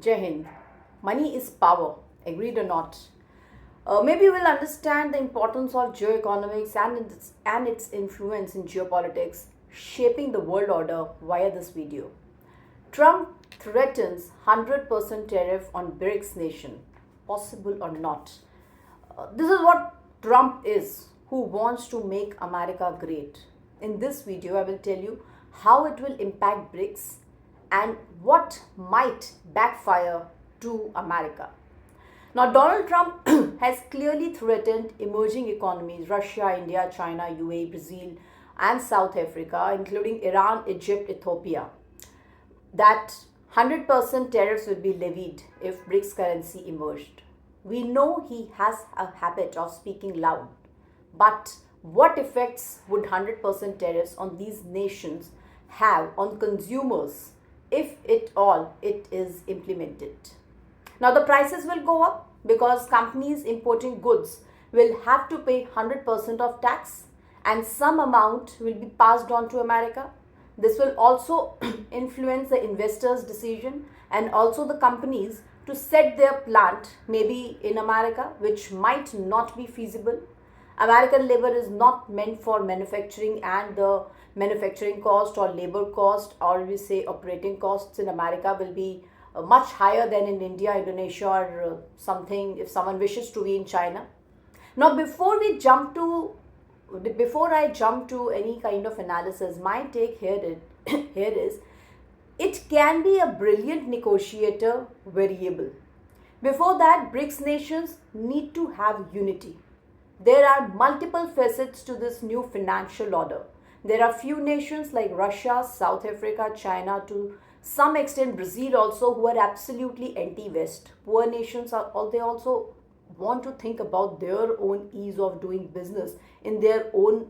Jai Hind. Money is power, agreed or not. Maybe we'll understand the importance of geoeconomics and its influence in geopolitics, shaping the world order via this video. Trump threatens 100% tariff on BRICS nation. Possible or not? This is what Trump is, who wants to make America great. In this video, I will tell you how it will impact BRICS and what might backfire to America. Now, Donald Trump has clearly threatened emerging economies Russia, India, China, UAE, Brazil, and South Africa, including Iran, Egypt, Ethiopia, that 100% tariffs will be levied if BRICS currency emerged. We know he has a habit of speaking loud, but what effects would 100% tariffs on these nations have on consumers if it is implemented? Now the prices will go up because companies importing goods will have to pay 100% of tax and some amount will be passed on to America. This will also influence the investors' decision and also the companies to set their plant maybe in America, which might not be feasible. American labor is not meant for manufacturing, and the manufacturing cost or labor cost, or we say operating costs in America, will be much higher than in India, Indonesia, or something if someone wishes to be in China. Now, before I jump to any kind of analysis, my take here is it can be a brilliant negotiator variable. Before that, BRICS nations need to have unity. There are multiple facets to this new financial order. There are few nations like Russia, South Africa, China, to some extent Brazil also, who are absolutely anti-West. Poor nations they also want to think about their own ease of doing business in their own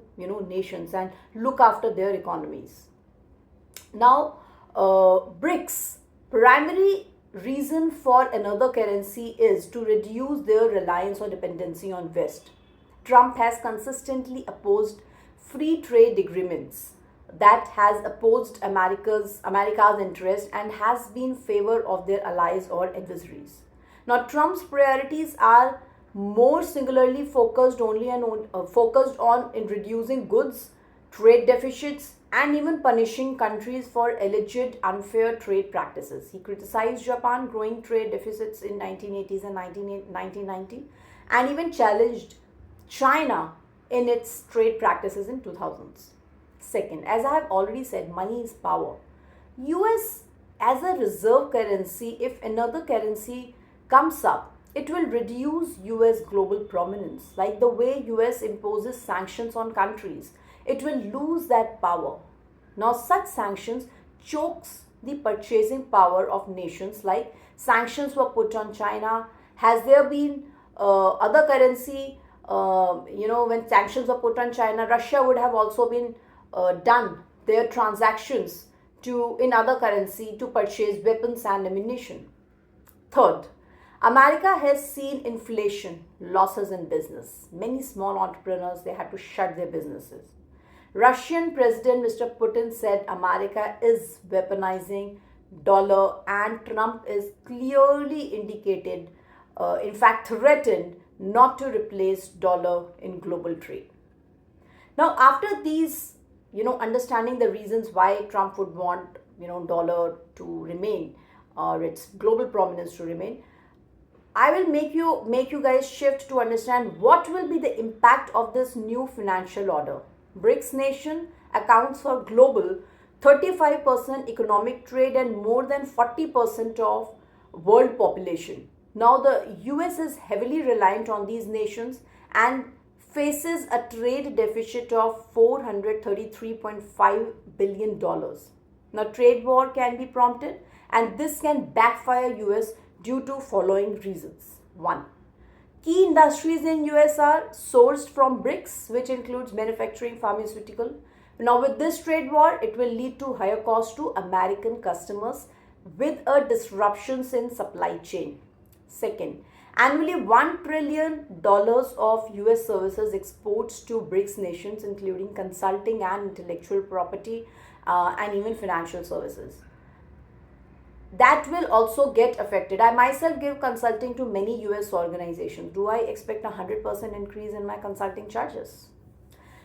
nations and look after their economies. Now, BRICS primary reason for another currency is to reduce their reliance or dependency on West. Trump has consistently opposed free trade agreements, that has opposed America's interest and has been in favor of their allies or adversaries. Now, Trump's priorities are more singularly focused on in reducing goods, trade deficits, and even punishing countries for alleged unfair trade practices. He criticized Japan growing trade deficits in 1980s and 1990, and even challenged China in its trade practices in 2000s. Second, as I have already said, money is power. US as a reserve currency, if another currency comes up, it will reduce US global prominence. Like the way US imposes sanctions on countries, it will lose that power. Now such sanctions chokes the purchasing power of nations, like sanctions were put on China. Has there been other currency, when sanctions were put on China, Russia would have also been done their transactions in other currency to purchase weapons and ammunition. Third, America has seen inflation, losses in business. Many small entrepreneurs, they had to shut their businesses. Russian President Mr. Putin said America is weaponizing dollar, and Trump is clearly indicated, in fact threatened not to replace dollar in global trade. Now, after these, understanding the reasons why Trump would want, dollar to remain or its global prominence to remain, I will make you guys shift to understand what will be the impact of this new financial order. BRICS nation accounts for global 35% economic trade and more than 40% of world population. Now the US is heavily reliant on these nations and faces a trade deficit of $433.5 billion. Now trade war can be prompted, and this can backfire US due to following reasons. 1. Key industries in US are sourced from BRICS, which includes manufacturing, pharmaceutical. Now with this trade war, it will lead to higher costs to American customers with a disruptions in supply chain. Second, annually $1 trillion of US services exports to BRICS nations, including consulting and intellectual property and even financial services. that will also get affected. I myself give consulting to many US organizations. Do I expect a 100% increase in my consulting charges?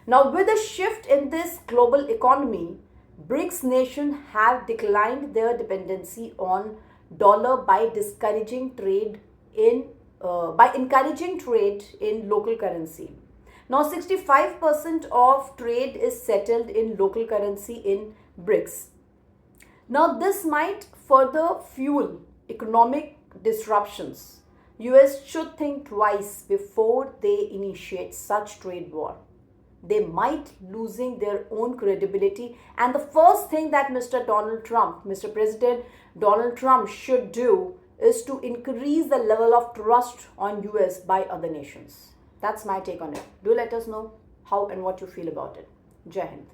Now, with a shift in this global economy, BRICS nations have declined their dependency on dollar by discouraging trade in by encouraging trade in local currency. Now, 65% of trade is settled in local currency in BRICS. Now, this might further fuel economic disruptions. US should think twice before they initiate such trade war. They might losing their own credibility, and the first thing that Mr. President Donald Trump should do is to increase the level of trust on US by other nations. That's my take on it. Do let us know how and what you feel about it. Jai Hind.